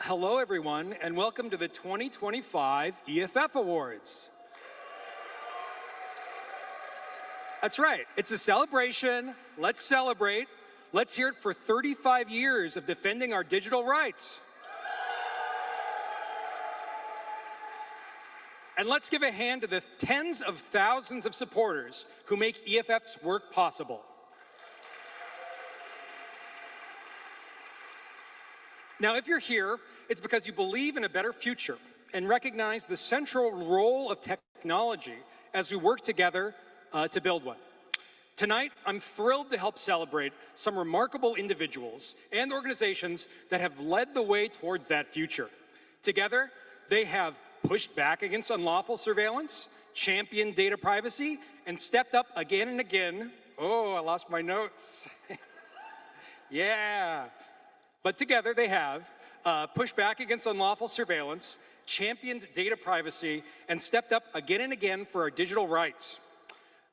hello everyone, and welcome to the 2025 EFF Awards. That's right, it's a celebration. Let's celebrate. Let's hear it for 35 years of defending our digital rights. And let's give a hand to the tens of thousands of supporters who make EFF's work possible. Now, if you're here, it's because you believe in a better future and recognize the central role of technology as we work together to build one. Tonight, I'm thrilled to help celebrate some remarkable individuals and organizations that have led the way towards that future. Together, they have pushed back against unlawful surveillance, championed data privacy, and stepped up again and again. Oh, I lost my notes. Yeah. But together they have pushed back against unlawful surveillance, championed data privacy, and stepped up again and again for our digital rights.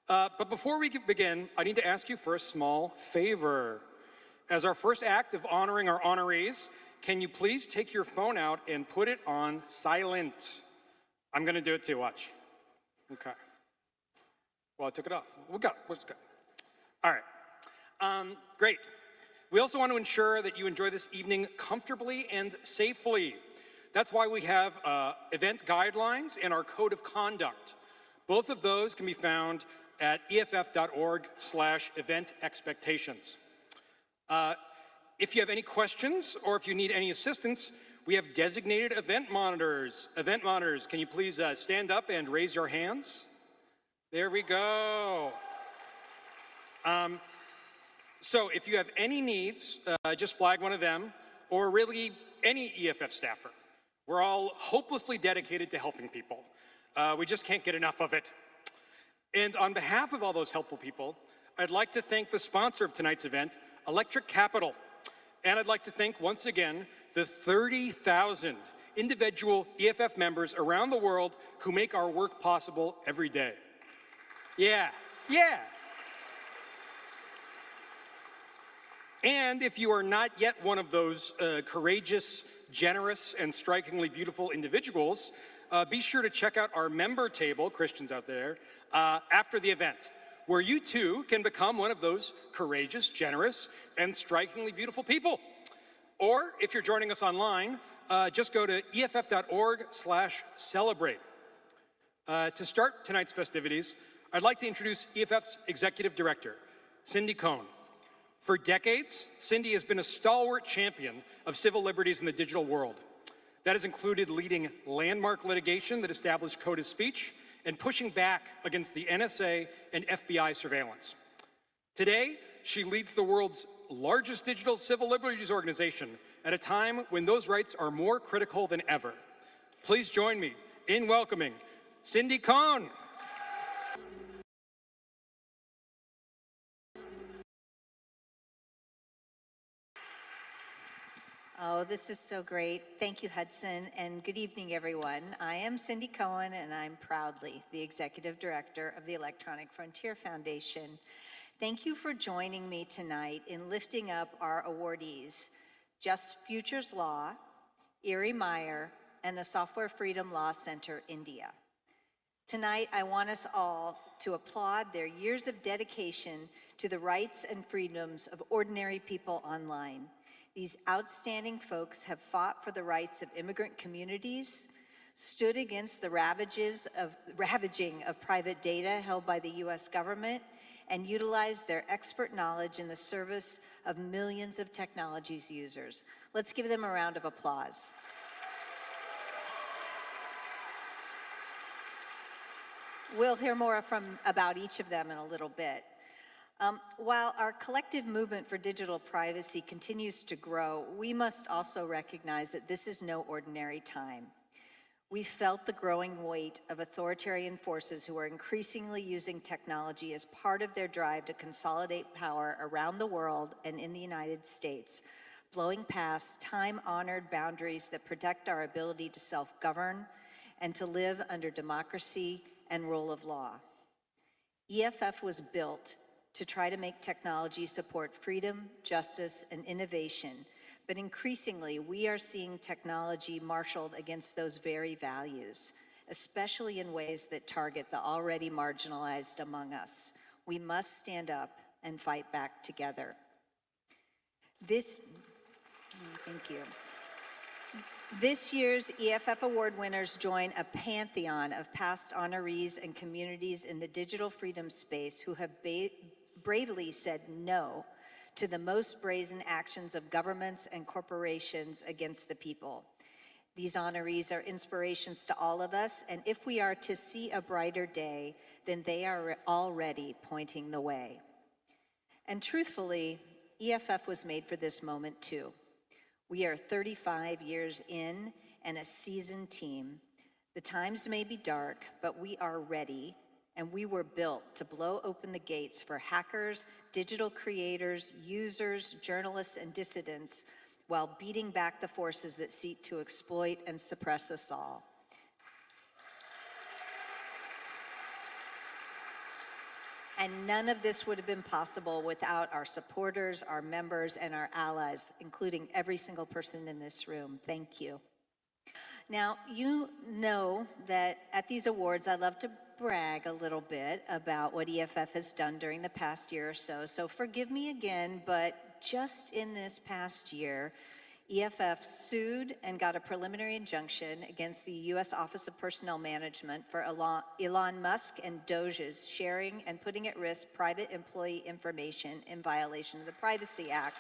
But before we begin, I need to ask you for a small favor. As our first act of honoring our honorees, can you please take your phone out and put it on silent? I'm gonna do it too, watch. Okay. Well, I took it off. We got it, what's good? All right, great. We also want to ensure that you enjoy this evening comfortably and safely. That's why we have event guidelines and our code of conduct. Both of those can be found at eff.org/event expectations. If you have any questions or if you need any assistance, we have designated event monitors. Event monitors, can you please stand up and raise your hands? There we go. So if you have any needs, just flag one of them, or really any EFF staffer. We're all hopelessly dedicated to helping people. We just can't get enough of it. And on behalf of all those helpful people, I'd like to thank the sponsor of tonight's event, Electric Capital. And I'd like to thank once again the 30,000 individual EFF members around the world who make our work possible every day. Yeah. And if you are not yet one of those courageous, generous, and strikingly beautiful individuals, be sure to check out our member table, Christians out there, after the event, where you too can become one of those courageous, generous, and strikingly beautiful people. Or if you're joining us online, just go to eff.org/celebrate. To start tonight's festivities, I'd like to introduce EFF's Executive Director, Cindy Cohn. For decades, Cindy has been a stalwart champion of civil liberties in the digital world. That has included leading landmark litigation that established code of speech and pushing back against the NSA and FBI surveillance. Today, she leads the world's largest digital civil liberties organization at a time when those rights are more critical than ever. Please join me in welcoming Cindy Cohn. Oh, this is so great. Thank you, Hudson, and good evening, everyone. I am Cindy Cohn, and I'm proudly the Executive Director of the Electronic Frontier Foundation. Thank you for joining me tonight in lifting up our awardees, Just Futures Law, Erie Meyer, and the Software Freedom Law Center, India. Tonight, I want us all to applaud their years of dedication to the rights and freedoms of ordinary people online. These outstanding folks have fought for the rights of immigrant communities, stood against the ravaging of private data held by the US government, and utilized their expert knowledge in the service of millions of technology's users. Let's give them a round of applause. We'll hear more about each of them in a little bit. While our collective movement for digital privacy continues to grow, we must also recognize that this is no ordinary time. We felt the growing weight of authoritarian forces who are increasingly using technology as part of their drive to consolidate power around the world and in the United States, blowing past time-honored boundaries that protect our ability to self-govern and to live under democracy and rule of law. EFF was built to try to make technology support freedom, justice, and innovation But increasingly, we are seeing technology marshaled against those very values, especially in ways that target the already marginalized among us. We must stand up and fight back together. Thank you. This year's EFF Award winners join a pantheon of past honorees and communities in the digital freedom space who have bravely said no to the most brazen actions of governments and corporations against the people. These honorees are inspirations to all of us, and if we are to see a brighter day, then they are already pointing the way. And truthfully, EFF was made for this moment too. We are 35 years in and a seasoned team. The times may be dark, but we are ready, and we were built to blow open the gates for hackers, digital creators, users, journalists, and dissidents, while beating back the forces that seek to exploit and suppress us all. And none of this would have been possible without our supporters, our members, and our allies, including every single person in this room. Thank you. Now, you know that at these awards, I love to brag a little bit about what EFF has done during the past year or so. So forgive me again, but just in this past year, EFF sued and got a preliminary injunction against the U.S. Office of Personnel Management for Elon Musk and Doge's sharing and putting at risk private employee information in violation of the Privacy Act.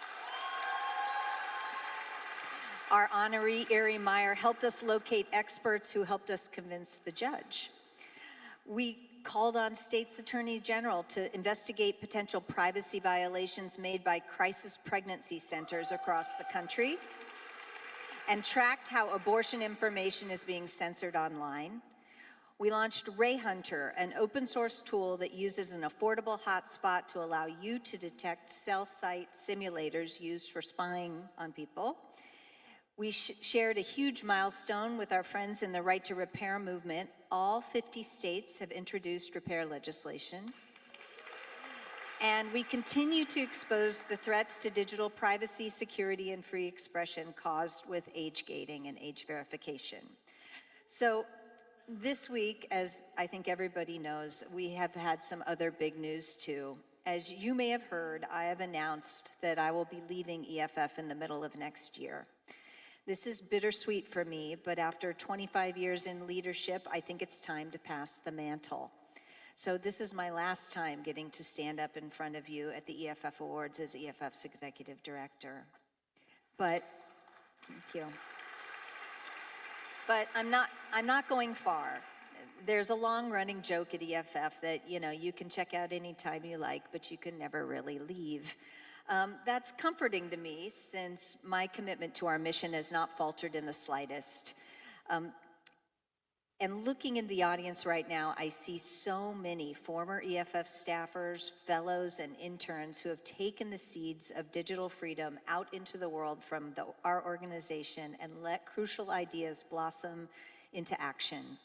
Our honoree, Erie Meyer, helped us locate experts who helped us convince the judge. We called on states' attorney general to investigate potential privacy violations made by crisis pregnancy centers across the country, and tracked how abortion information is being censored online. We launched Ray Hunter, an open source tool that uses an affordable hotspot to allow you to detect cell site simulators used for spying on people. We shared a huge milestone with our friends in the Right to Repair movement. All 50 states have introduced repair legislation. And we continue to expose the threats to digital privacy, security, and free expression caused with age gating and age verification. So this week, as I think everybody knows, we have had some other big news too. As you may have heard, I have announced that I will be leaving EFF in the middle of next year. This is bittersweet for me, but after 25 years in leadership, I think it's time to pass the mantle. So this is my last time getting to stand up in front of you at the EFF Awards as EFF's executive director. But, thank you. But I'm not going far. There's a long-running joke at EFF that, you can check out anytime you like, but you can never really leave. That's comforting to me, since my commitment to our mission has not faltered in the slightest. And looking in the audience right now, I see so many former EFF staffers, fellows, and interns who have taken the seeds of digital freedom out into the world from our organization and let crucial ideas blossom into action.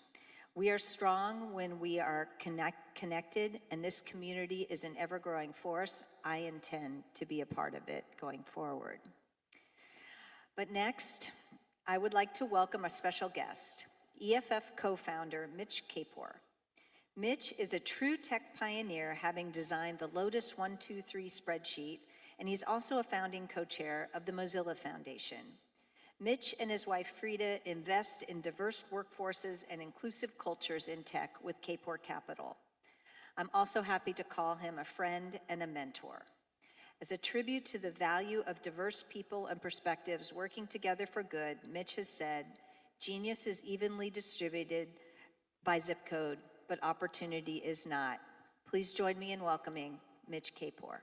We are strong when we are connected, and this community is an ever-growing force. I intend to be a part of it going forward. But next, I would like to welcome a special guest, EFF co-founder Mitch Kapor. Mitch is a true tech pioneer, having designed the Lotus 123 spreadsheet, and he's also a founding co-chair of the Mozilla Foundation. Mitch and his wife Frida invest in diverse workforces and inclusive cultures in tech with Kapor Capital. I'm also happy to call him a friend and a mentor. As a tribute to the value of diverse people and perspectives working together for good, Mitch has said, "Genius is evenly distributed by zip code, but opportunity is not." Please join me in welcoming Mitch Kapor.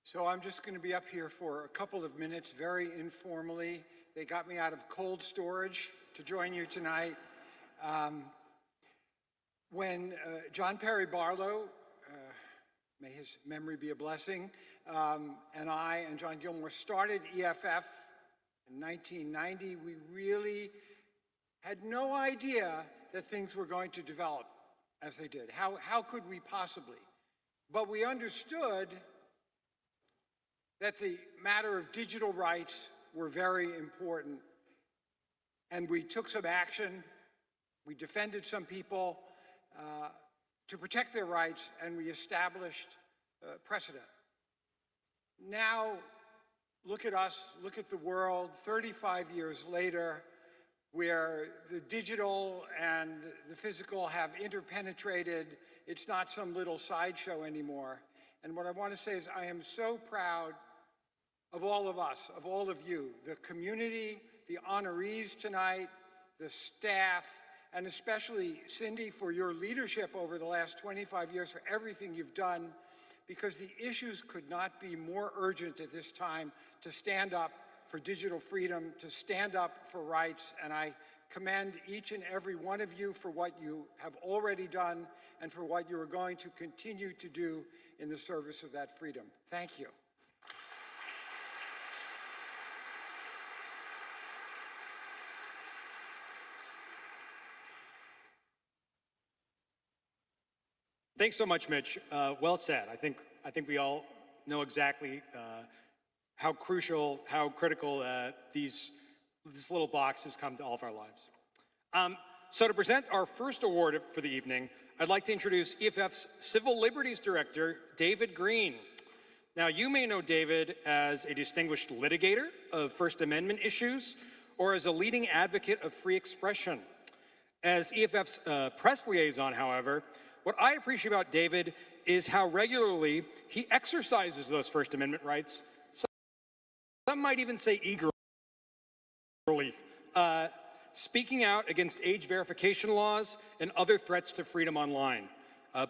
So I'm just going to be up here for a couple of minutes, very informally. They got me out of cold storage to join you tonight. When John Perry Barlow, may his memory be a blessing, and I and John Gilmore started EFF in 1990, we really had no idea that things were going to develop as they did. How could we possibly? But we understood that the matter of digital rights were very important, and we took some action. We defended some people to protect their rights, and we established precedent. Now, look at us, look at the world, 35 years later, where the digital and the physical have interpenetrated. It's not some little sideshow anymore. And what I want to say is I am so proud of all of us, of all of you, the community, the honorees tonight, the staff, and especially Cindy for your leadership over the last 25 years, for everything you've done, because the issues could not be more urgent at this time to stand up for digital freedom, to stand up for rights, and I commend each and every one of you for what you have already done and for what you are going to continue to do in the service of that freedom. Thank you. Thanks so much, Mitch. Well said. I think we all know exactly how crucial, how critical this little box has come to all of our lives. So to present our first award for the evening, I'd like to introduce EFF's Civil Liberties Director, David Green. Now, you may know David as a distinguished litigator of First Amendment issues or as a leading advocate of free expression. As EFF's press liaison, however, what I appreciate about David is how regularly he exercises those First Amendment rights. Some might even say eagerly, speaking out against age verification laws and other threats to freedom online.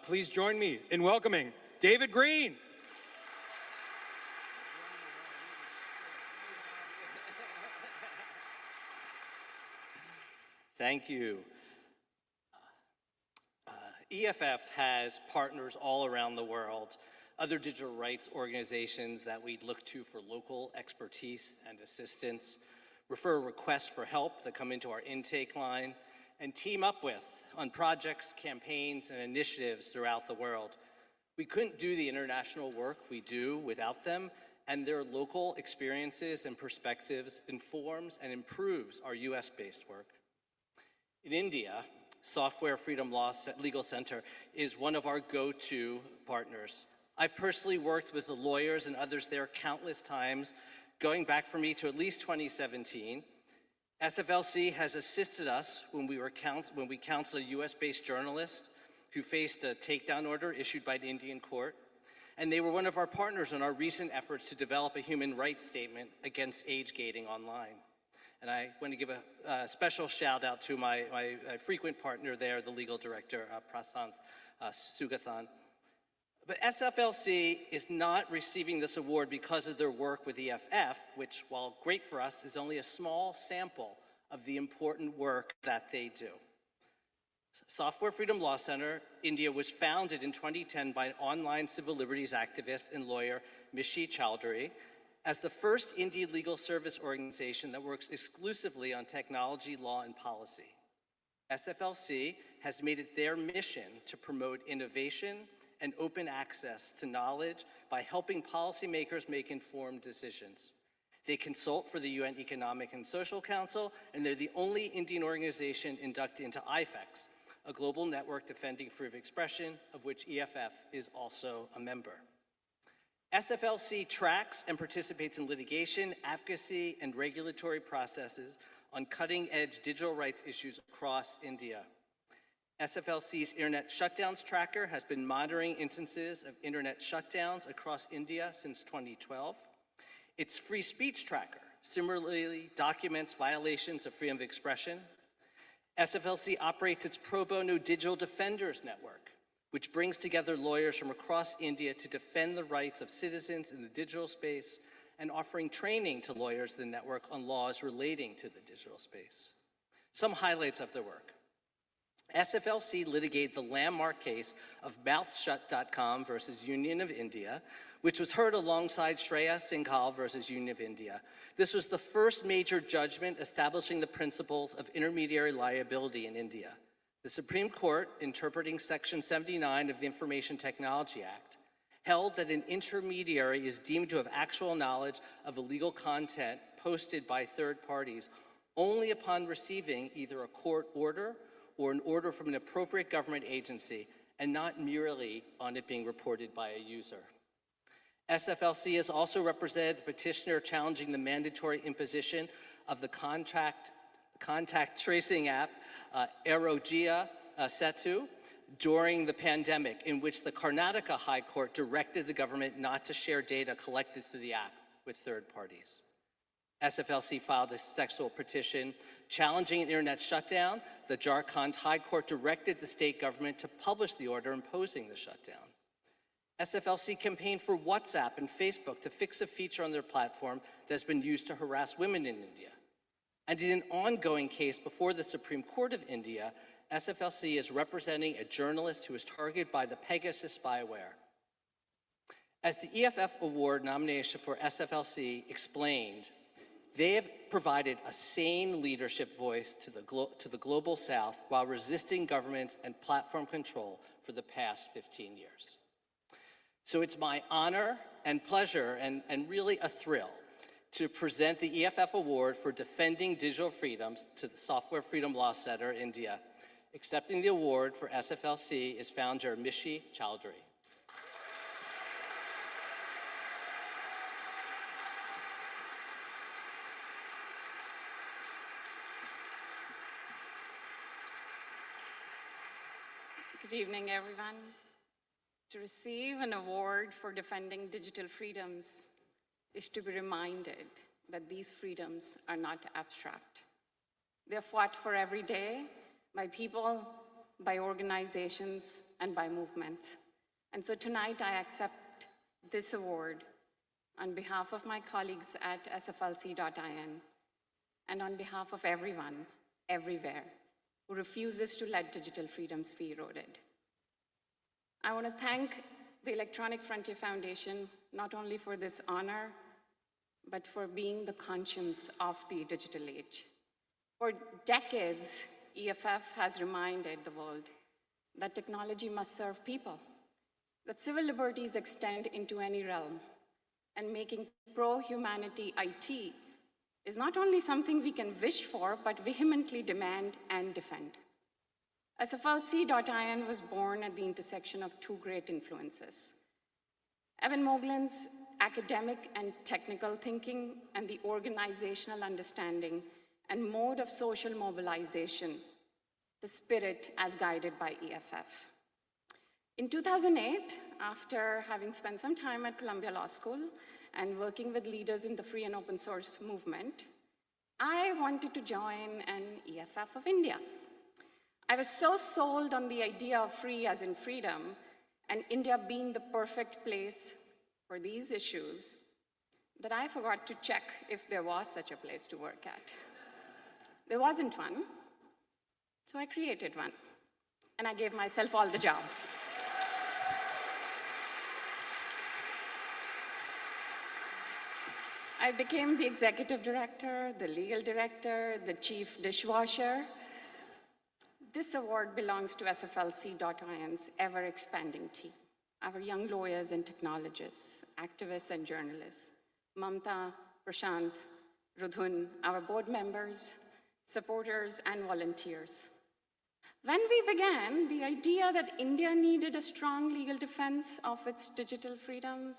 Please join me in welcoming David Green. Thank you. EFF has partners all around the world, other digital rights organizations that we look to for local expertise and assistance, refer requests for help that come into our intake line, and team up with on projects, campaigns, and initiatives throughout the world. We couldn't do the international work we do without them, and their local experiences and perspectives informs and improves our US-based work. In India, Software Freedom Law Legal Center is one of our go-to partners. I've personally worked with the lawyers and others there countless times, going back for me to at least 2017. SFLC has assisted us when we counseled a US-based journalist who faced a takedown order issued by an Indian court. And they were one of our partners in our recent efforts to develop a human rights statement against age gating online. And I want to give a special shout out to my frequent partner there, the legal director, Prasanth Sugathan. But SFLC is not receiving this award because of their work with EFF, which, while great for us, is only a small sample of the important work that they do. Software Freedom Law Center, India, was founded in 2010 by an online civil liberties activist and lawyer, Mishi Chowdhury, as the first Indian legal service organization that works exclusively on technology, law, and policy. SFLC has made it their mission to promote innovation and open access to knowledge by helping policymakers make informed decisions. They consult for the UN Economic and Social Council, and they're the only Indian organization inducted into IFEX, a global network defending freedom of expression, of which EFF is also a member. SFLC tracks and participates in litigation, advocacy, and regulatory processes on cutting-edge digital rights issues across India. SFLC's Internet Shutdowns Tracker has been monitoring instances of Internet shutdowns across India since 2012. Its Free Speech Tracker similarly documents violations of freedom of expression. SFLC operates its Pro Bono Digital Defenders Network, which brings together lawyers from across India to defend the rights of citizens in the digital space and offering training to lawyers in the network on laws relating to the digital space. Some highlights of their work. SFLC litigated the landmark case of mouthshut.com versus Union of India, which was heard alongside Shreya Singhal versus Union of India. This was the first major judgment establishing the principles of intermediary liability in India. The Supreme Court, interpreting Section 79 of the Information Technology Act, held that an intermediary is deemed to have actual knowledge of illegal content posted by third parties only upon receiving either a court order or an order from an appropriate government agency, and not merely on it being reported by a user. SFLC has also represented the petitioner challenging the mandatory imposition of the contact tracing app, Arogia Setu, during the pandemic, in which the Karnataka High Court directed the government not to share data collected through the app with third parties. SFLC filed a sexual petition challenging an internet shutdown. The Jharkhand High Court directed the state government to publish the order imposing the shutdown. SFLC campaigned for WhatsApp and Facebook to fix a feature on their platform that's been used to harass women in India. And in an ongoing case before the Supreme Court of India, SFLC is representing a journalist who was targeted by the Pegasus spyware. As the EFF Award nomination for SFLC explained, they have provided a sane leadership voice to the global South while resisting governments and platform control for the past 15 years. So it's my honor and pleasure and really a thrill to present the EFF Award for Defending Digital Freedoms to the Software Freedom Law Center, India. Accepting the award for SFLC is founder Mishi Chowdhury. Good evening, everyone. To receive an award for defending digital freedoms is to be reminded that these freedoms are not abstract. They're fought for every day by people, by organizations, and by movements. And so tonight I accept this award on behalf of my colleagues at SFLC.in and on behalf of everyone, everywhere, who refuses to let digital freedoms be eroded. I want to thank the Electronic Frontier Foundation not only for this honor, but for being the conscience of the digital age. For decades, EFF has reminded the world that technology must serve people, that civil liberties extend into any realm, and making pro-humanity IT is not only something we can wish for, but vehemently demand and defend. SFLC.in was born at the intersection of two great influences: Evan Moglen's academic and technical thinking and the organizational understanding and mode of social mobilization, the spirit as guided by EFF. In 2008, after having spent some time at Columbia Law School and working with leaders in the free and open source movement, I wanted to join an EFF of India. I was so sold on the idea of free as in freedom and India being the perfect place for these issues that I forgot to check if there was such a place to work at. There wasn't one, so I created one, and I gave myself all the jobs. I became the executive director, the legal director, the chief dishwasher. This award belongs to SFLC.in's ever-expanding team, our young lawyers and technologists, activists and journalists, Mamta, Prashant, Rudhun, our board members, supporters, and volunteers. When we began, the idea that India needed a strong legal defense of its digital freedoms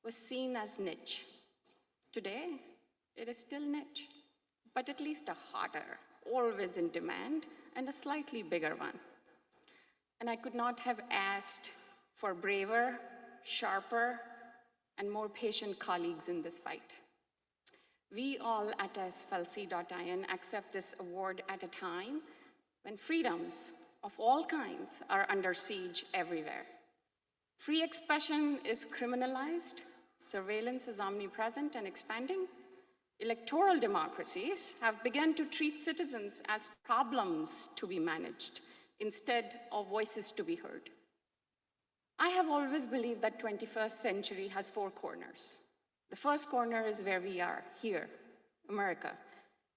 was seen as niche. Today, it is still niche, but at least a hotter, always in demand, and a slightly bigger one. And I could not have asked for braver, sharper, and more patient colleagues in this fight. We all at SFLC.in accept this award at a time when freedoms of all kinds are under siege everywhere. Free expression is criminalized, surveillance is omnipresent and expanding. Electoral democracies have begun to treat citizens as problems to be managed instead of voices to be heard. I have always believed that 21st century has 4 corners. The first corner is where we are, here, America,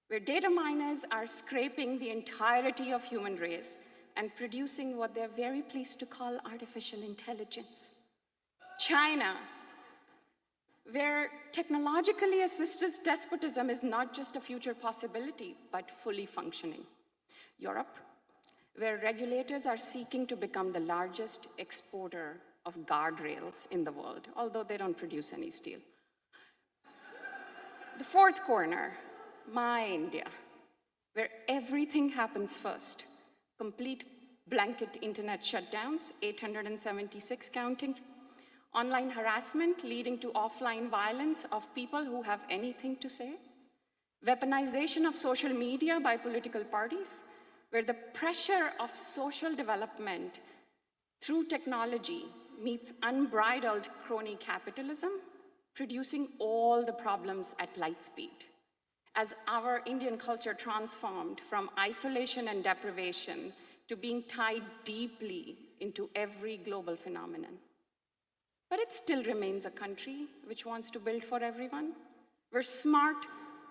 where data miners are scraping the entirety of human race and producing what they're very pleased to call artificial intelligence. China, where technologically assisted despotism is not just a future possibility, but fully functioning. Europe, where regulators are seeking to become the largest exporter of guardrails in the world, although they don't produce any steel. The fourth corner, my India, where everything happens first. Complete blanket internet shutdowns, 876 counting. Online harassment leading to offline violence of people who have anything to say. Weaponization of social media by political parties, where the pressure of social development through technology meets unbridled crony capitalism, producing all the problems at light speed. As our Indian culture transformed from isolation and deprivation to being tied deeply into every global phenomenon. But it still remains a country which wants to build for everyone, where smart,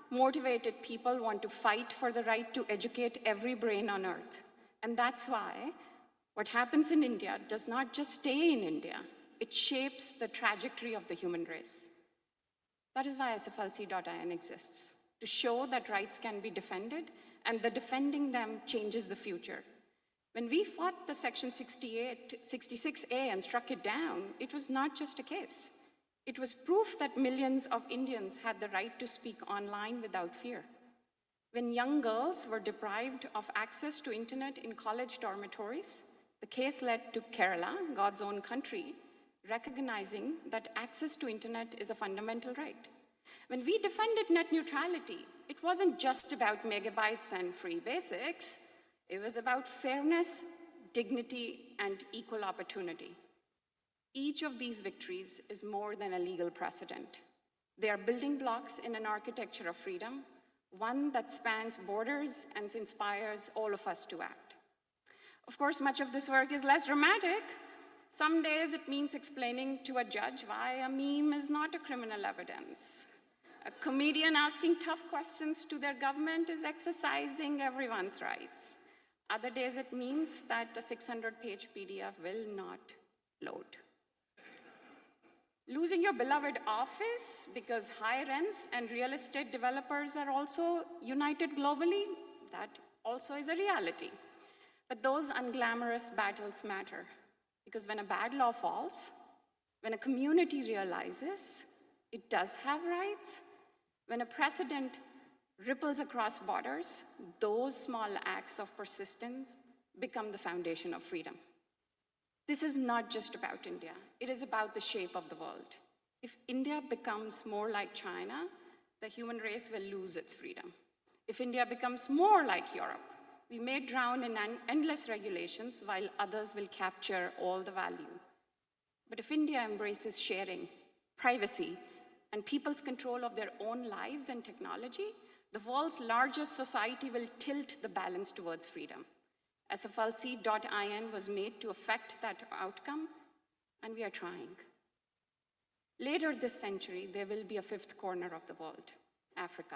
motivated people want to fight for the right to educate every brain on earth. And that's why what happens in India does not just stay in India, it shapes the trajectory of the human race. That is why SFLC.in exists, to show that rights can be defended and that defending them changes the future. When we fought the Section 66A and struck it down, it was not just a case. It was proof that millions of Indians had the right to speak online without fear. When young girls were deprived of access to internet in college dormitories, the case led to Kerala, God's own country, recognizing that access to internet is a fundamental right. When we defended net neutrality, it wasn't just about megabytes and free basics. It was about fairness, dignity, and equal opportunity. Each of these victories is more than a legal precedent. They are building blocks in an architecture of freedom, one that spans borders and inspires all of us to act. Of course, much of this work is less dramatic. Some days it means explaining to a judge why a meme is not a criminal evidence. A comedian asking tough questions to their government is exercising everyone's rights. Other days it means that a 600-page PDF will not load. Losing your beloved office because high rents and real estate developers are also united globally, that also is a reality. But those unglamorous battles matter, because when a bad law falls, when a community realizes it does have rights, when a precedent ripples across borders, those small acts of persistence become the foundation of freedom. This is not just about India. It is about the shape of the world. If India becomes more like China, the human race will lose its freedom. If India becomes more like Europe, we may drown in endless regulations while others will capture all the value. But if India embraces sharing, privacy, and people's control of their own lives and technology, the world's largest society will tilt the balance towards freedom. SFLC.in was made to affect that outcome, and we are trying. Later this century, there will be a fifth corner of the world, Africa.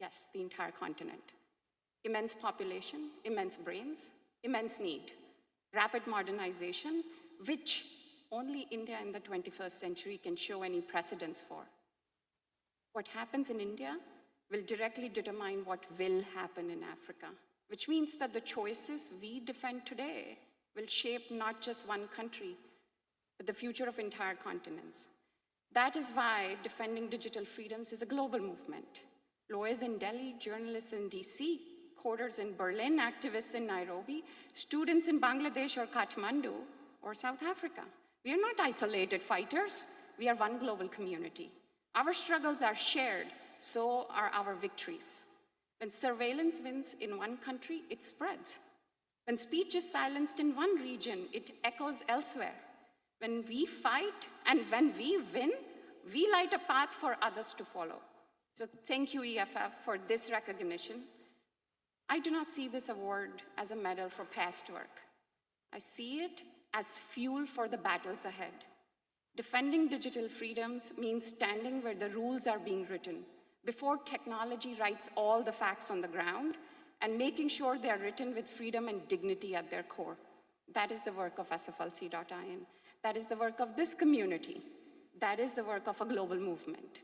Yes, the entire continent. Immense population, immense brains, immense need, rapid modernization, which only India in the 21st century can show any precedents for. What happens in India will directly determine what will happen in Africa, which means that the choices we defend today will shape not just one country, but the future of entire continents. That is why defending digital freedoms is a global movement. Lawyers in Delhi, journalists in DC, coders in Berlin, activists in Nairobi, students in Bangladesh or Kathmandu or South Africa. We are not isolated fighters. We are one global community. Our struggles are shared, so are our victories. When surveillance wins in one country, it spreads. When speech is silenced in one region, it echoes elsewhere. When we fight and when we win, we light a path for others to follow. So thank you, EFF, for this recognition. I do not see this award as a medal for past work. I see it as fuel for the battles ahead. Defending digital freedoms means standing where the rules are being written, before technology writes all the facts on the ground, and making sure they are written with freedom and dignity at their core. That is the work of SFLC.in. That is the work of this community. That is the work of a global movement.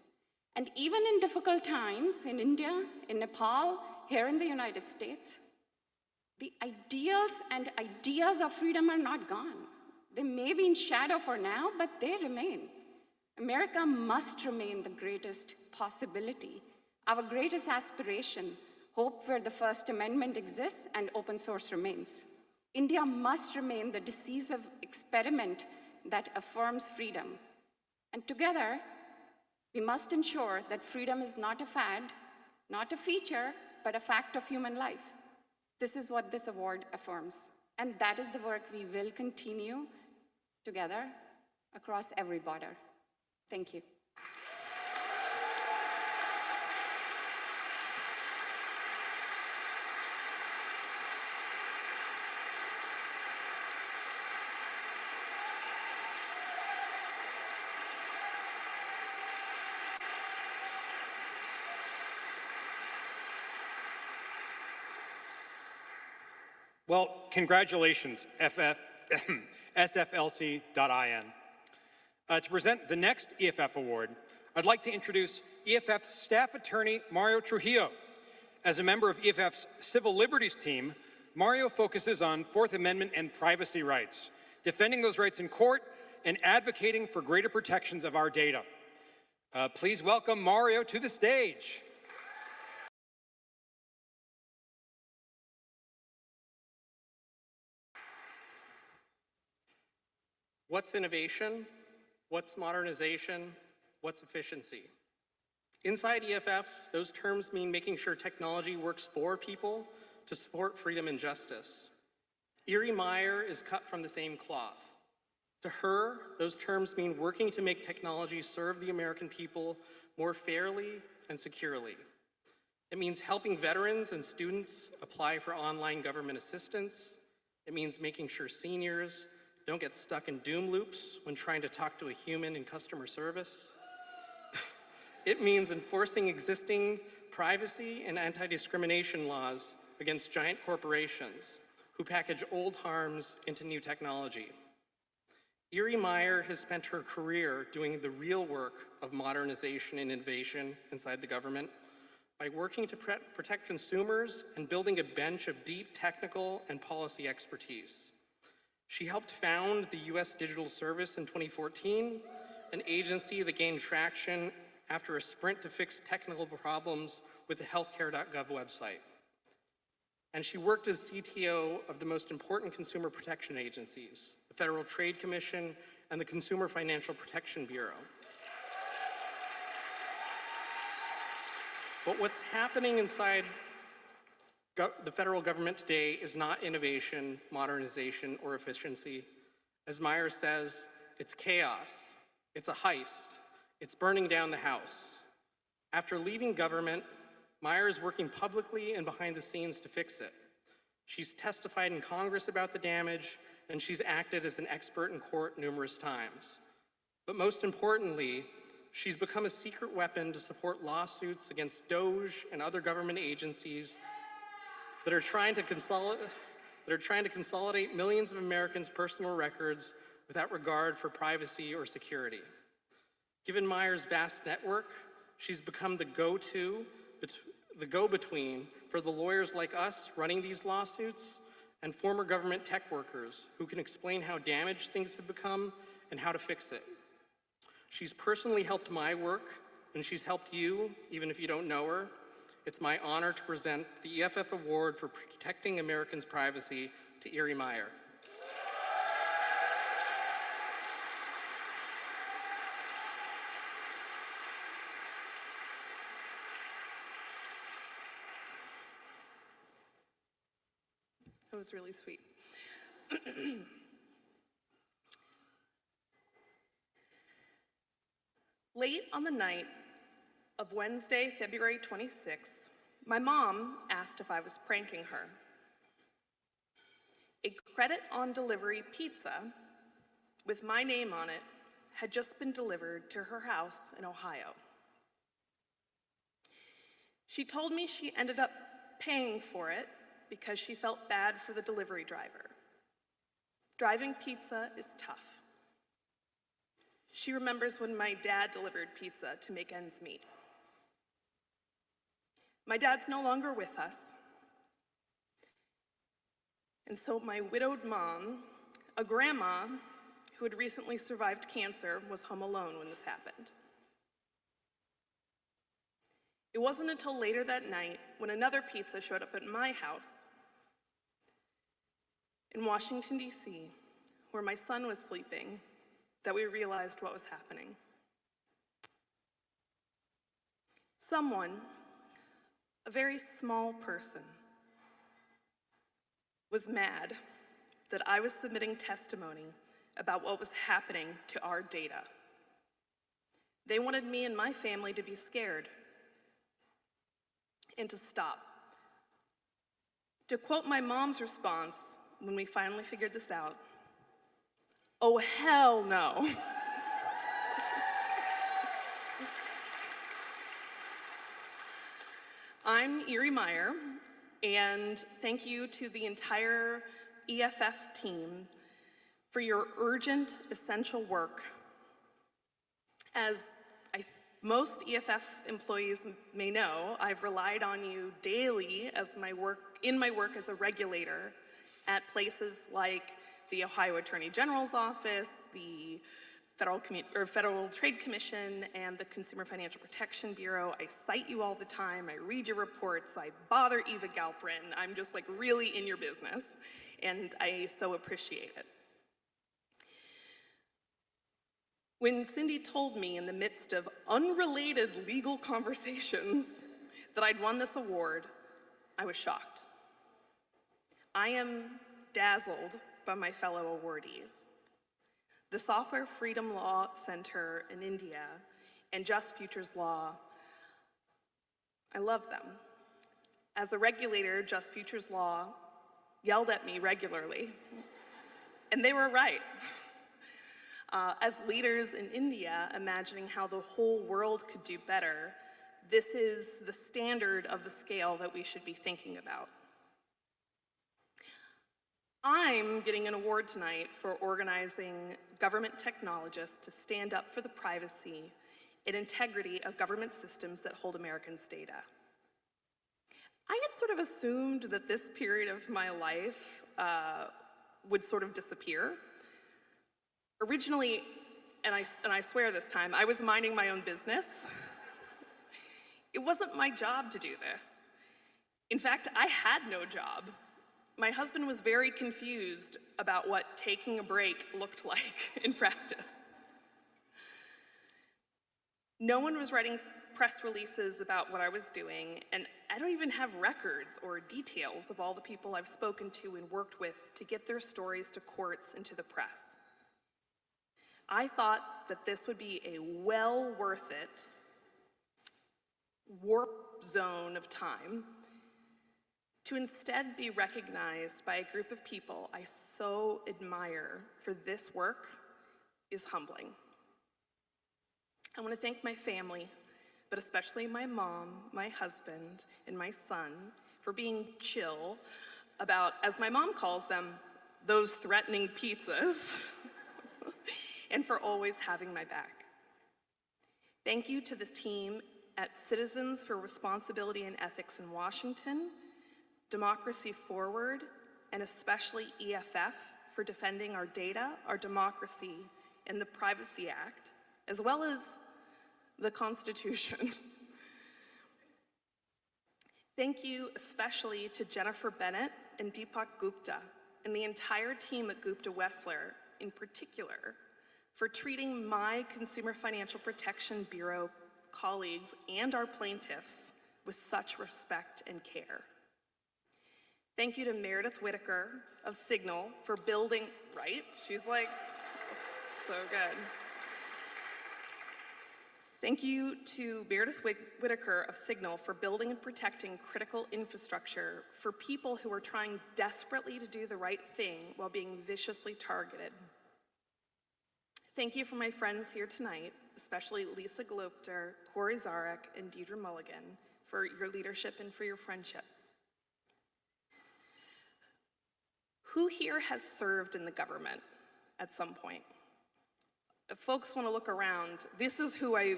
And even in difficult times, in India, in Nepal, here in the United States, the ideals and ideas of freedom are not gone. They may be in shadow for now, but they remain. America must remain the greatest possibility, our greatest aspiration, hope where the First Amendment exists and open source remains. India must remain the decisive experiment that affirms freedom. And together, we must ensure that freedom is not a fad, not a feature, but a fact of human life. This is what this award affirms. And that is the work we will continue together across every border. Thank you. Well, congratulations, SFLC.in. To present the next EFF Award, I'd like to introduce EFF Staff Attorney Mario Trujillo. As a member of EFF's Civil Liberties team, Mario focuses on Fourth Amendment and privacy rights, defending those rights in court and advocating for greater protections of our data. Please welcome Mario to the stage. What's innovation? What's modernization? What's efficiency? Inside EFF, those terms mean making sure technology works for people to support freedom and justice. Erie Meyer is cut from the same cloth. To her, those terms mean working to make technology serve the American people more fairly and securely. It means helping veterans and students apply for online government assistance. It means making sure seniors don't get stuck in doom loops when trying to talk to a human in customer service. It means enforcing existing privacy and anti-discrimination laws against giant corporations who package old harms into new technology. Erie Meyer has spent her career doing the real work of modernization and innovation inside the government by working to protect consumers and building a bench of deep technical and policy expertise. She helped found the US Digital Service in 2014, an agency that gained traction after a sprint to fix technical problems with the healthcare.gov website. And she worked as CTO of the most important consumer protection agencies, the Federal Trade Commission and the Consumer Financial Protection Bureau. But what's happening inside the federal government today is not innovation, modernization, or efficiency. As Meyer says, it's chaos, it's a heist, it's burning down the house. After leaving government, Meyer is working publicly and behind the scenes to fix it. She's testified in Congress about the damage, and she's acted as an expert in court numerous times. But most importantly, she's become a secret weapon to support lawsuits against DOJ and other government agencies that are trying to consolidate millions of Americans' personal records without regard for privacy or security. Given Meyer's vast network, she's become the go-between for the lawyers like us running these lawsuits and former government tech workers who can explain how damaged things have become and how to fix it. She's personally helped my work, and she's helped you, even if you don't know her. It's my honor to present the EFF Award for Protecting Americans' Privacy to Erie Meyer. That was really sweet. Late on the night of Wednesday, February 26th, my mom asked if I was pranking her. A credit on delivery pizza with my name on it had just been delivered to her house in Ohio. She told me she ended up paying for it because she felt bad for the delivery driver. Driving pizza is tough. She remembers when my dad delivered pizza to make ends meet. My dad's no longer with us. And so my widowed mom, a grandma who had recently survived cancer, was home alone when this happened. It wasn't until later that night when another pizza showed up at my house in Washington, D.C., where my son was sleeping, that we realized what was happening. Someone, a very small person, was mad that I was submitting testimony about what was happening to our data. They wanted me and my family to be scared and to stop. To quote my mom's response when we finally figured this out, "Oh, hell no." I'm Erie Meyer, and thank you to the entire EFF team for your urgent, essential work. As most EFF employees may know, I've relied on you daily as my work as a regulator at places like the Ohio Attorney General's office, the Federal Trade Commission, and the Consumer Financial Protection Bureau. I cite you all the time, I read your reports, I bother Eva Galprin. I'm just like really in your business, and I so appreciate it. When Cindy told me in the midst of unrelated legal conversations that I'd won this award, I was shocked. I am dazzled by my fellow awardees. The Software Freedom Law Center in India and Just Futures Law, I love them. As a regulator, Just Futures Law yelled at me regularly, and they were right. As leaders in India, imagining how the whole world could do better, this is the standard of the scale that we should be thinking about. I'm getting an award tonight for organizing government technologists to stand up for the privacy and integrity of government systems that hold Americans' data. I had sort of assumed that this period of my life would sort of disappear. Originally, and I swear this time, I was minding my own business. It wasn't my job to do this. In fact, I had no job. My husband was very confused about what taking a break looked like in practice. No one was writing press releases about what I was doing, and I don't even have records or details of all the people I've spoken to and worked with to get their stories to courts and to the press. I thought that this would be a well worth it warp zone of time to instead be recognized by a group of people I so admire for this work is humbling. I want to thank my family, but especially my mom, my husband, and my son for being chill about, as my mom calls them, those threatening pizzas, and for always having my back. Thank you to the team at Citizens for Responsibility and Ethics in Washington, Democracy Forward, and especially EFF for defending our data, our democracy, and the Privacy Act, as well as the Constitution. Thank you especially to Jennifer Bennett and Deepak Gupta and the entire team at Gupta Wessler in particular for treating my Consumer Financial Protection Bureau colleagues and our plaintiffs with such respect and care. Thank you to Meredith Whitaker of Signal for building, right? She's like, so good. Thank you to Meredith Whitaker of Signal for building and protecting critical infrastructure for people who are trying desperately to do the right thing while being viciously targeted. Thank you for my friends here tonight, especially Lisa Glopter, Corey Zarek, and Deidre Mulligan, for your leadership and for your friendship. Who here has served in the government at some point? If folks want to look around, this is who I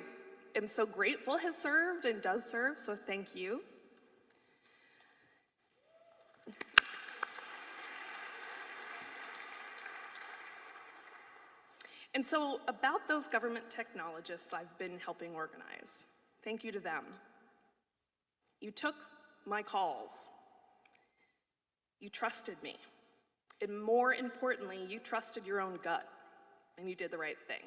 am so grateful has served and does serve, so thank you. And so about those government technologists I've been helping organize, thank you to them. You took my calls. You trusted me. And more importantly, you trusted your own gut, and you did the right thing.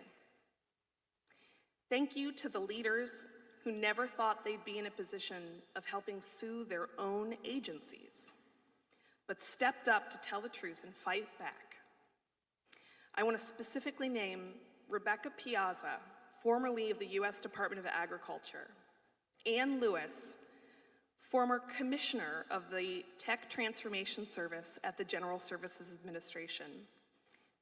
Thank you to the leaders who never thought they'd be in a position of helping sue their own agencies, but stepped up to tell the truth and fight back. I want to specifically name Rebecca Piazza, formerly of the US Department of Agriculture, Ann Lewis, former commissioner of the Tech Transformation Service at the General Services Administration,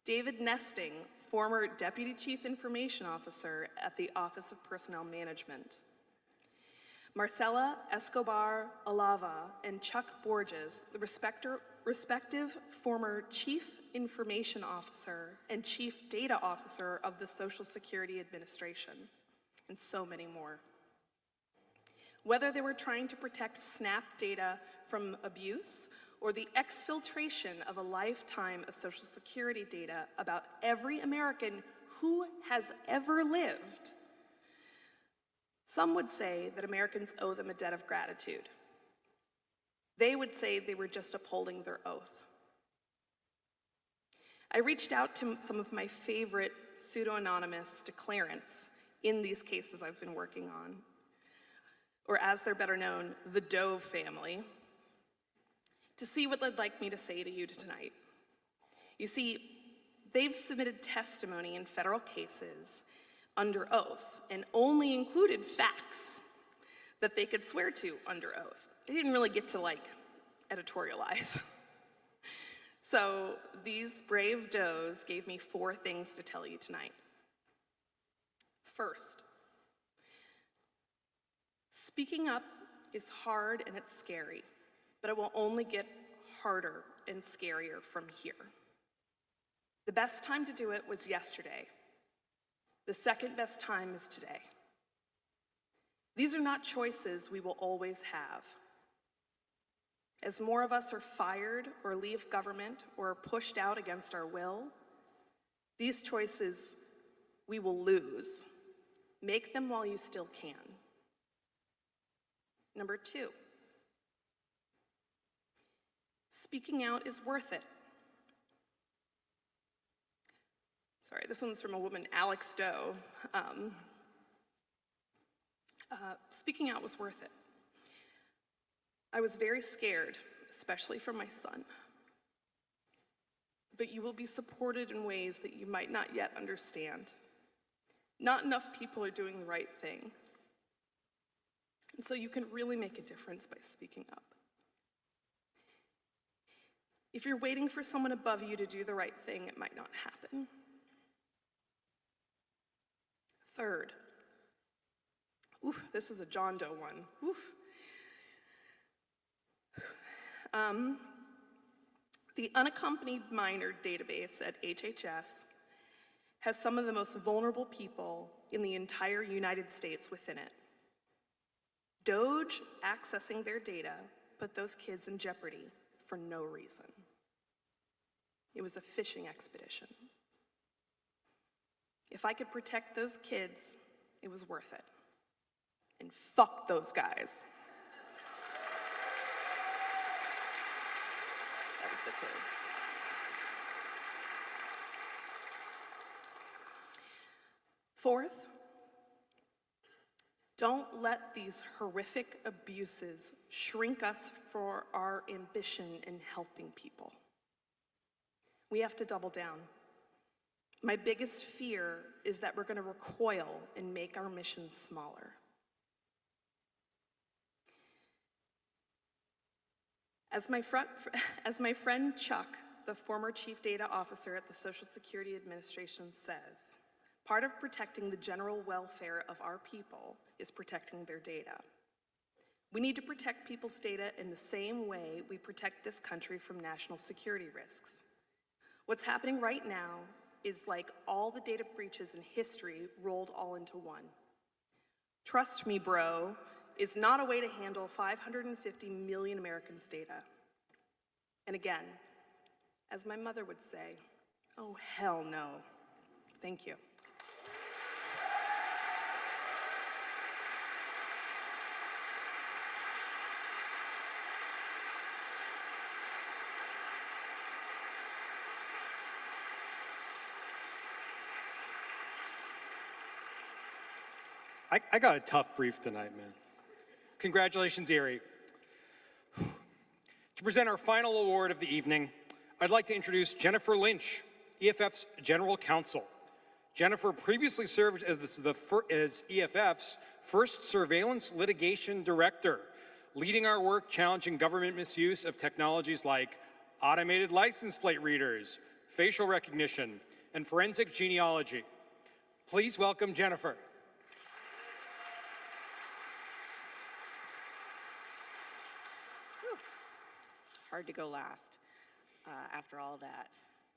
David Nesting, former Deputy Chief Information Officer at the Office of Personnel Management, Marcela Escobar Alava and Chuck Borges, the respective former Chief Information Officer and Chief Data Officer of the Social Security Administration, and so many more. Whether they were trying to protect SNAP data from abuse or the exfiltration of a lifetime of Social Security data about every American who has ever lived, some would say that Americans owe them a debt of gratitude. They would say they were just upholding their oath. I reached out to some of my favorite pseudo-anonymous declarants in these cases I've been working on, or as they're better known, the Dove family, to see what they'd like me to say to you tonight. You see, they've submitted testimony in federal cases under oath and only included facts that they could swear to under oath. They didn't really get to editorialize. So these brave does gave me 4 things to tell you tonight. First, speaking up is hard and it's scary, but it will only get harder and scarier from here. The best time to do it was yesterday. The second best time is today. These are not choices we will always have. As more of us are fired or leave government or are pushed out against our will, these choices we will lose. Make them while you still can. Number 2, speaking out is worth it. Sorry, this one's from a woman, Alex Doe. Speaking out was worth it. I was very scared, especially for my son. But you will be supported in ways that you might not yet understand. Not enough people are doing the right thing. And so you can really make a difference by speaking up. If you're waiting for someone above you to do the right thing, it might not happen. Third, this is a John Doe one. The unaccompanied minor database at HHS has some of the most vulnerable people in the entire United States within it. DOJ accessing their data put those kids in jeopardy for no reason. It was a fishing expedition. If I could protect those kids, it was worth it. And fuck those guys. That was the kids. Fourth, don't let these horrific abuses shrink us for our ambition in helping people. We have to double down. My biggest fear is that we're going to recoil and make our mission smaller. As my friend Chuck, the former Chief Data Officer at the Social Security Administration, says, part of protecting the general welfare of our people is protecting their data. We need to protect people's data in the same way we protect this country from national security risks. What's happening right now is like all the data breaches in history rolled all into one. Trust me, bro, is not a way to handle 550 million Americans' data. And again, as my mother would say, oh, hell no. Thank you. I got a tough brief tonight, man. Congratulations, Erie. To present our final award of the evening, I'd like to introduce Jennifer Lynch, EFF's General Counsel. Jennifer previously served as EFF's first surveillance litigation director, leading our work challenging government misuse of technologies like automated license plate readers, facial recognition, and forensic genealogy. Please welcome Jennifer. Hard to go last after all that.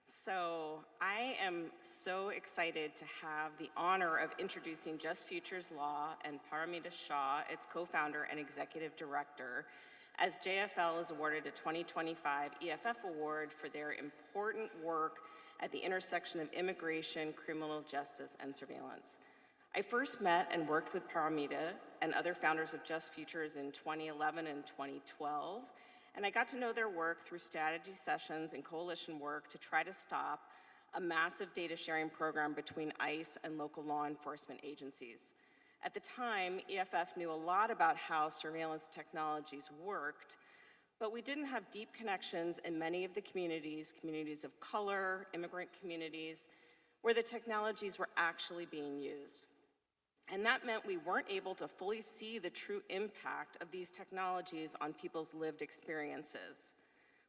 So I am so excited to have the honor of introducing Just Futures Law and Paramita Shah, its co-founder and executive director, as JFL is awarded a 2025 EFF Award for their important work at the intersection of immigration, criminal justice, and surveillance. I first met and worked with Paramita and other founders of Just Futures in 2011 and 2012, and I got to know their work through strategy sessions and coalition work to try to stop a massive data sharing program between ICE and local law enforcement agencies. At the time, EFF knew a lot about how surveillance technologies worked, but we didn't have deep connections in many of the communities of color, immigrant communities, where the technologies were actually being used. And that meant we weren't able to fully see the true impact of these technologies on people's lived experiences.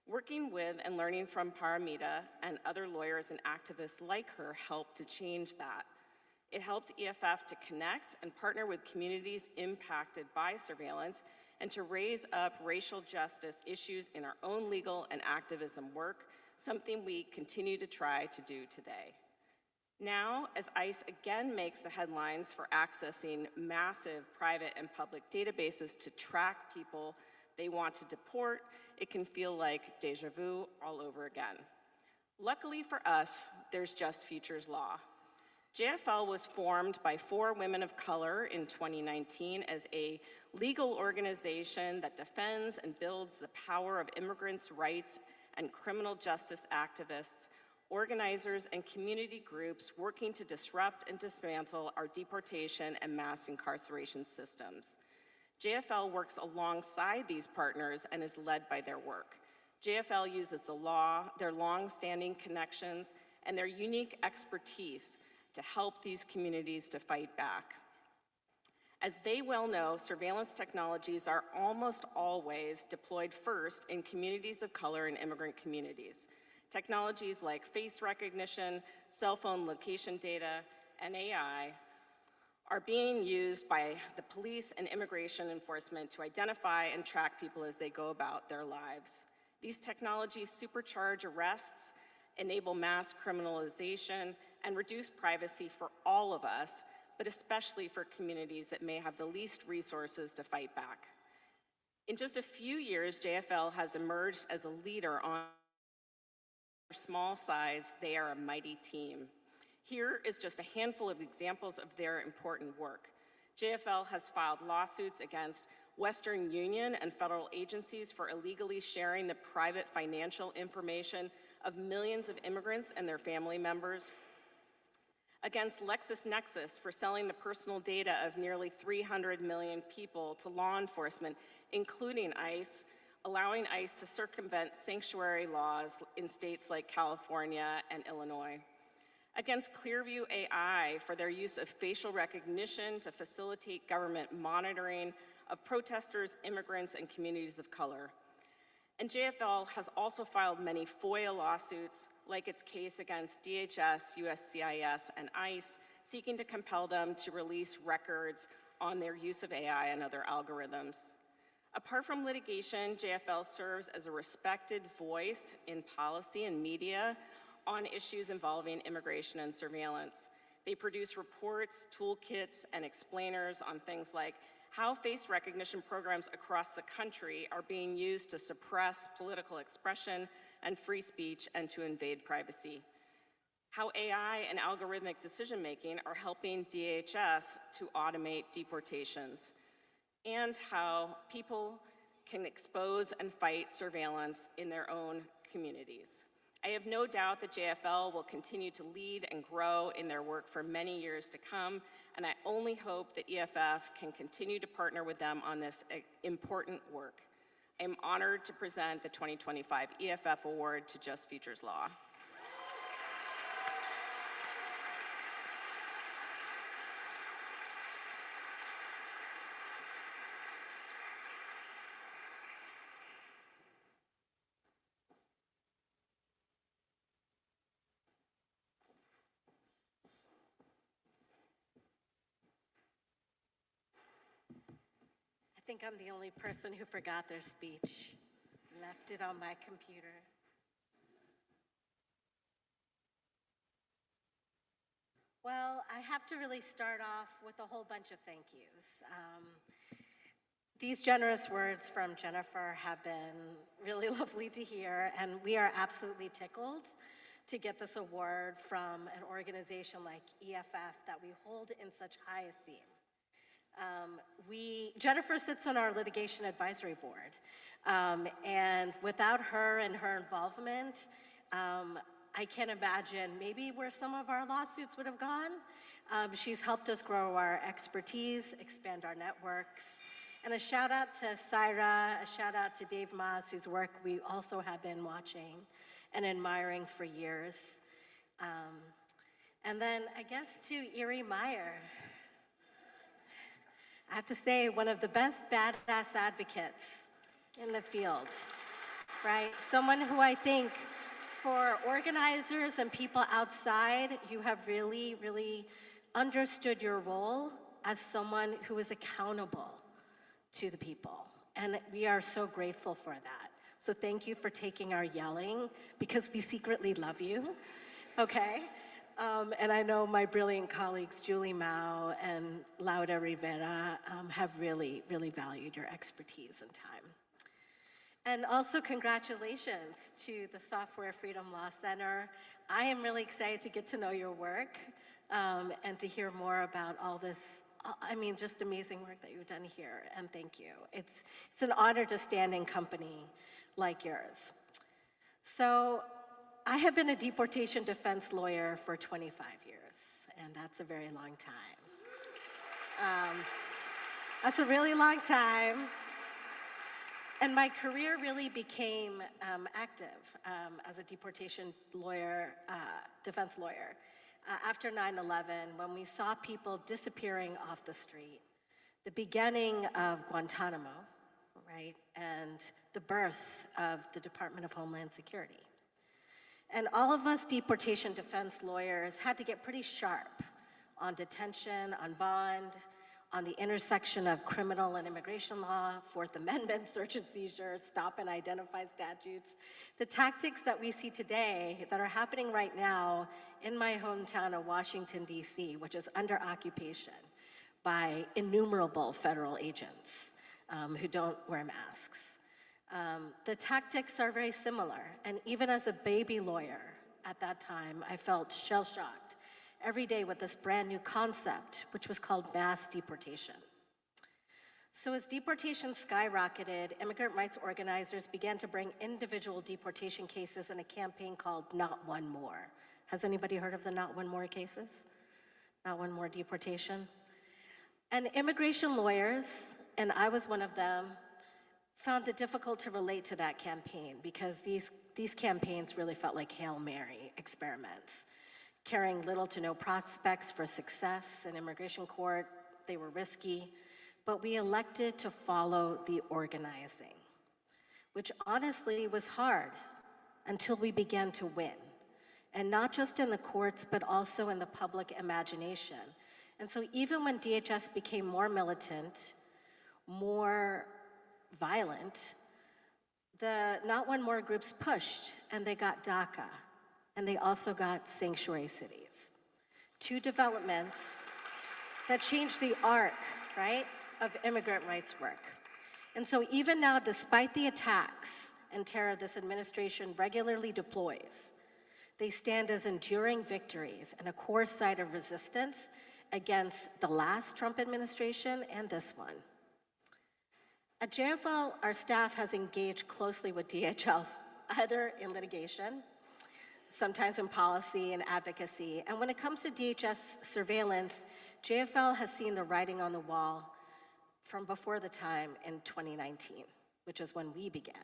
Working with and learning from Paramita and other lawyers and activists like her helped to change that. It helped EFF to connect and partner with communities impacted by surveillance and to raise up racial justice issues in our own legal and activism work, something we continue to try to do today. Now, as ICE again makes the headlines for accessing massive private and public databases to track people they want to deport, it can feel like deja vu all over again. Luckily for us, there's Just Futures Law. JFL was formed by 4 women of color in 2019 as a legal organization that defends and builds the power of immigrants' rights and criminal justice activists, organizers, and community groups working to disrupt and dismantle our deportation and mass incarceration systems. JFL works alongside these partners and is led by their work. JFL uses the law, their long-standing connections, and their unique expertise to help these communities to fight back. As they well know, surveillance technologies are almost always deployed first in communities of color and immigrant communities. Technologies like face recognition, cell phone location data, and AI are being used by the police and immigration enforcement to identify and track people as they go about their lives. These technologies supercharge arrests, enable mass criminalization, and reduce privacy for all of us, but especially for communities that may have the least resources to fight back. In just a few years, JFL has emerged as a leader on small size, they are a mighty team. Here is just a handful of examples of their important work. JFL has filed lawsuits against Western Union and federal agencies for illegally sharing the private financial information of millions of immigrants and their family members, against LexisNexis for selling the personal data of nearly 300 million people to law enforcement, including ICE, allowing ICE to circumvent sanctuary laws in states like California and Illinois. against Clearview AI for their use of facial recognition to facilitate government monitoring of protesters, immigrants, and communities of color. And JFL has also filed many FOIA lawsuits, like its case against DHS, USCIS, and ICE, seeking to compel them to release records on their use of AI and other algorithms. Apart from litigation, JFL serves as a respected voice in policy and media on issues involving immigration and surveillance. They produce reports, toolkits, and explainers on things like how face recognition programs across the country are being used to suppress political expression and free speech and to invade privacy. How AI and algorithmic decision-making are helping DHS to automate deportations, and how people can expose and fight surveillance in their own communities. I have no doubt that JFL will continue to lead and grow in their work for many years to come, and I only hope that EFF can continue to partner with them on this important work. I am honored to present the 2025 EFF Award to Just Futures Law. I think I'm the only person who forgot their speech, left it on my computer. Well, I have to really start off with a whole bunch of thank yous. These generous words from Jennifer have been really lovely to hear, and we are absolutely tickled to get this award from an organization like EFF that we hold in such high esteem. Jennifer sits on our litigation advisory board, and without her and her involvement, I can't imagine maybe where some of our lawsuits would have gone. She's helped us grow our expertise, expand our networks, and a shout out to Syra, a shout out to Dave Maas, whose work we also have been watching and admiring for years. And then I guess to Erie Meyer. I have to say, one of the best badass advocates in the field, right? Someone who I think for organizers and people outside, you have really, really understood your role as someone who is accountable to the people. And we are so grateful for that. So thank you for taking our yelling, because we secretly love you, okay? And I know my brilliant colleagues, Julie Mao and Laura Rivera, have really, really valued your expertise and time. And also congratulations to the Software Freedom Law Center. I am really excited to get to know your work and to hear more about all this, just amazing work that you've done here, and thank you. It's an honor to stand in company like yours. So, I have been a deportation defense lawyer for 25 years, and that's a very long time. That's a really long time. And my career really became active as a deportation lawyer, defense lawyer, after 9/11, when we saw people disappearing off the street, the beginning of Guantanamo, right, and the birth of the Department of Homeland Security. And all of us deportation defense lawyers had to get pretty sharp on detention, on bond, on the intersection of criminal and immigration law, Fourth Amendment, search and seizure, stop and identify statutes. The tactics that we see today that are happening right now in my hometown of Washington, D.C., which is under occupation by innumerable federal agents who don't wear masks. The tactics are very similar, and even as a baby lawyer at that time, I felt shell-shocked every day with this brand new concept, which was called mass deportation. So as deportation skyrocketed, immigrant rights organizers began to bring individual deportation cases in a campaign called Not One More. Has anybody heard of the Not One More cases? Not One More deportation? And immigration lawyers, and I was one of them, found it difficult to relate to that campaign because these campaigns really felt like Hail Mary experiments. carrying little to no prospects for success in immigration court. They were risky, but we elected to follow the organizing, which honestly was hard until we began to win. And not just in the courts, but also in the public imagination. And so even when DHS became more militant, more violent, the Not One More groups pushed, and they got DACA, and they also got sanctuary cities. Two developments that changed the arc, right, of immigrant rights work. And so even now, despite the attacks and terror this administration regularly deploys, they stand as enduring victories and a core site of resistance against the last Trump administration and this one. At JFL, our staff has engaged closely with DHL, either in litigation, sometimes in policy and advocacy. And when it comes to DHS surveillance, JFL has seen the writing on the wall from before the time in 2019, which is when we began.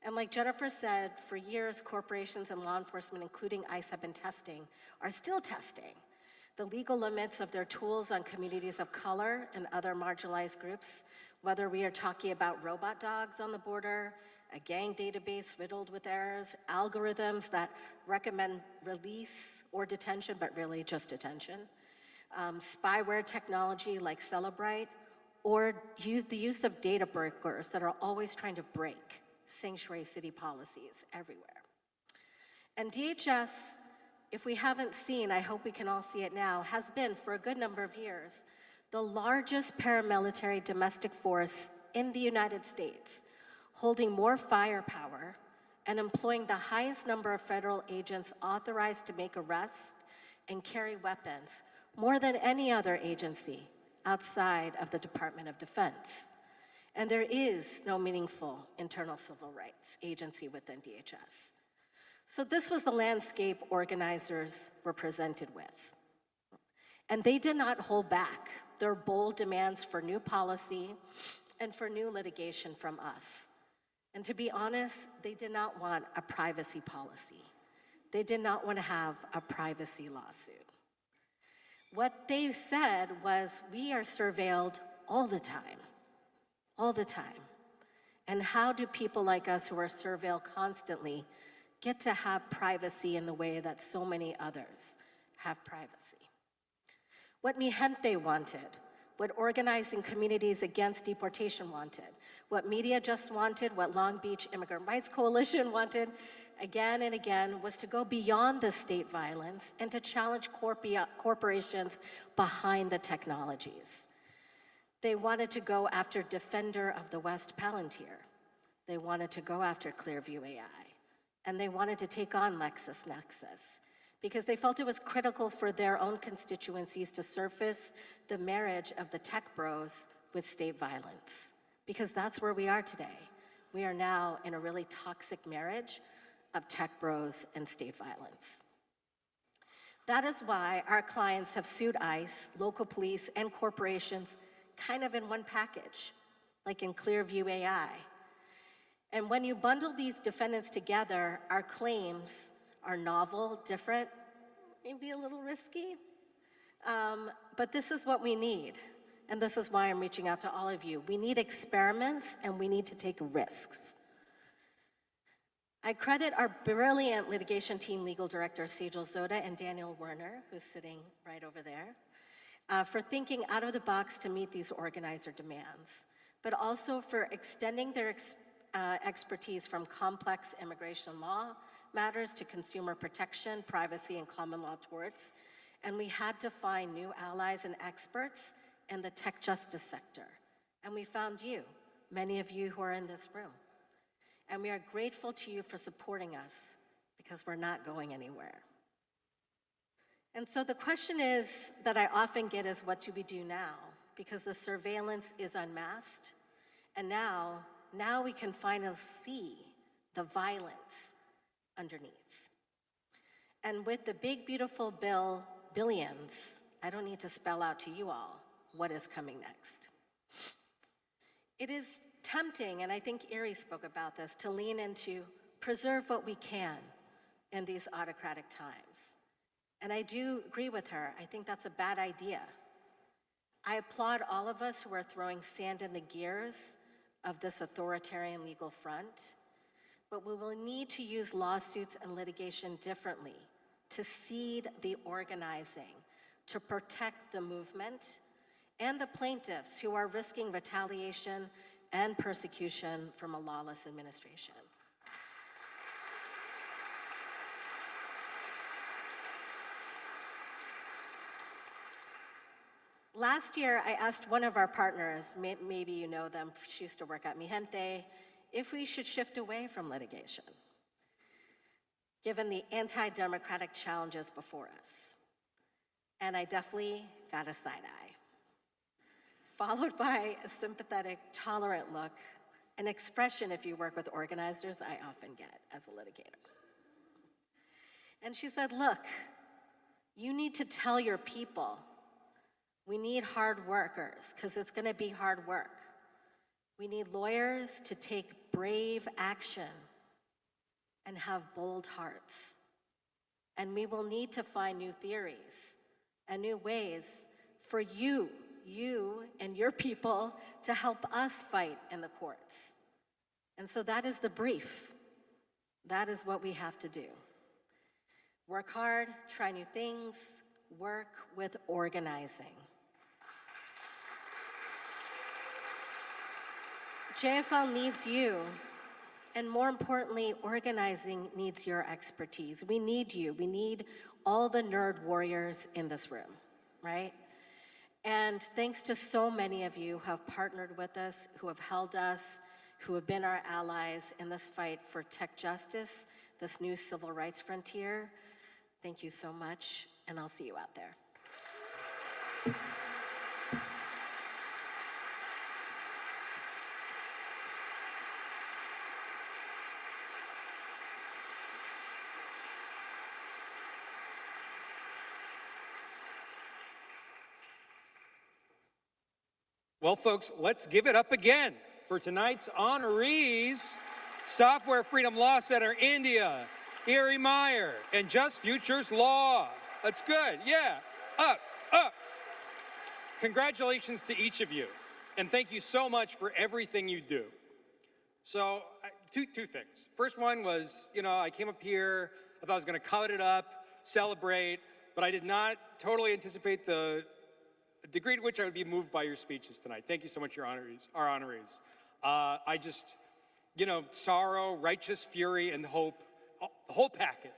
And like Jennifer said, for years, corporations and law enforcement, including ICE, have been are still testing the legal limits of their tools on communities of color and other marginalized groups, whether we are talking about robot dogs on the border, a gang database riddled with errors, algorithms that recommend release or detention, but really just detention, spyware technology like Celebrite, or the use of data brokers that are always trying to break sanctuary city policies everywhere. And DHS, if we haven't seen, I hope we can all see it now, has been for a good number of years the largest paramilitary domestic force in the United States, holding more firepower and employing the highest number of federal agents authorized to make arrests and carry weapons, more than any other agency outside of the Department of Defense. And there is no meaningful internal civil rights agency within DHS. So this was the landscape organizers were presented with. And they did not hold back their bold demands for new policy and for new litigation from us. And to be honest, they did not want a privacy policy. They did not want to have a privacy lawsuit. What they said was, we are surveilled all the time. All the time. And how do people like us who are surveilled constantly get to have privacy in the way that so many others have privacy? What Mi Gente wanted, what organizing communities against deportation wanted, what Media Just wanted, what Long Beach Immigrant Rights Coalition wanted, again and again, was to go beyond the state violence and to challenge corporations behind the technologies. They wanted to go after Defender of the West Palantir. They wanted to go after Clearview AI. And they wanted to take on LexisNexis because they felt it was critical for their own constituencies to surface the marriage of the tech bros with state violence. Because that's where we are today. We are now in a really toxic marriage of tech bros and state violence. That is why our clients have sued ICE, local police, and corporations kind of in one package, like in Clearview AI. And when you bundle these defendants together, our claims are novel, different, maybe a little risky, but this is what we need. And this is why I'm reaching out to all of you. We need experiments and we need to take risks. I credit our brilliant litigation team legal director, Sejal Zoda, and Daniel Werner, who's sitting right over there, for thinking out of the box to meet these organizer demands, but also for extending their expertise from complex immigration law matters to consumer protection, privacy, and common law torts. And we had to find new allies and experts in the tech justice sector. And we found you, many of you who are in this room. And we are grateful to you for supporting us because we're not going anywhere. And so the question is that I often get is, what do we do now? Because the surveillance is unmasked, and now we can finally see the violence underneath. And with the big, beautiful bill, billions, I don't need to spell out to you all what is coming next. It is tempting, and I think Erie spoke about this, to lean into preserve what we can in these autocratic times. And I do agree with her. I think that's a bad idea. I applaud all of us who are throwing sand in the gears of this authoritarian legal front, but we will need to use lawsuits and litigation differently to seed the organizing, to protect the movement and the plaintiffs who are risking retaliation and persecution from a lawless administration. Last year, I asked one of our partners, maybe you know them, she used to work at Mi Gente, if we should shift away from litigation, given the anti-democratic challenges before us. And I definitely got a side eye, followed by a sympathetic, tolerant look, an expression if you work with organizers I often get as a litigator. And she said, look, you need to tell your people we need hard workers, because it's going to be hard work. We need lawyers to take brave action and have bold hearts. And we will need to find new theories and new ways for you and your people to help us fight in the courts. And so that is the brief. That is what we have to do. Work hard, try new things, work with organizing. JFL needs you, and more importantly, organizing needs your expertise. We need you. We need all the nerd warriors in this room, right? And thanks to so many of you who have partnered with us, who have held us, who have been our allies in this fight for tech justice, this new civil rights frontier. Thank you so much, and I'll see you out there. Well, folks, let's give it up again for tonight's honorees. Software Freedom Law Center, India, Erie Meyer, and Just Futures Law. That's good, yeah, up, up. Congratulations to each of you, and thank you so much for everything you do. So, two things. First one was, I came up here, I thought I was gonna cut it up, celebrate, but I did not totally anticipate the degree to which I would be moved by your speeches tonight. Thank you so much, our honorees. I just, sorrow, righteous fury, and hope, the whole package.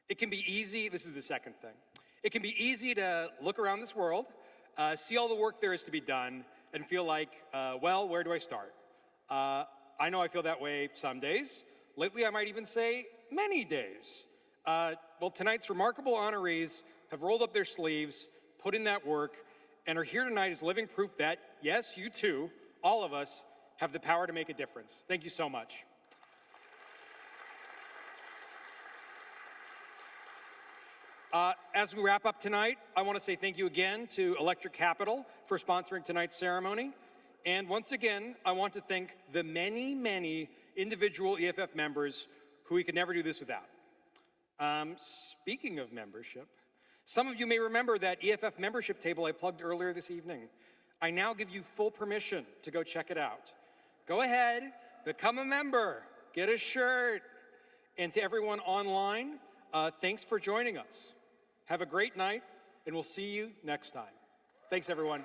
It can be easy, this is the second thing. It can be easy to look around this world, see all the work there is to be done, and feel like, well, where do I start? I know I feel that way some days. Lately, I might even say many days. Well, tonight's remarkable honorees have rolled up their sleeves, put in that work, and are here tonight as living proof that, yes, you too, all of us, have the power to make a difference. Thank you so much. As we wrap up tonight, I want to say thank you again to Electric Capital for sponsoring tonight's ceremony. And once again, I want to thank the many, many individual EFF members who we could never do this without. Speaking of membership, some of you may remember that EFF membership table I plugged earlier this evening. I now give you full permission to go check it out. Go ahead, become a member, get a shirt. And to everyone online, thanks for joining us. Have a great night, and we'll see you next time. Thanks, everyone.